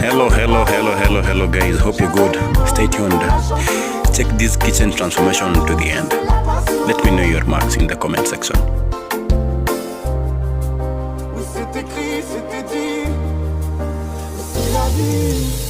Hello, guys. Hope you're good. Stay tuned. Check this kitchen transformation to the end. Let me know your marks in the comment section. Oui, c'est écrit, c'était dit. C'est la vie.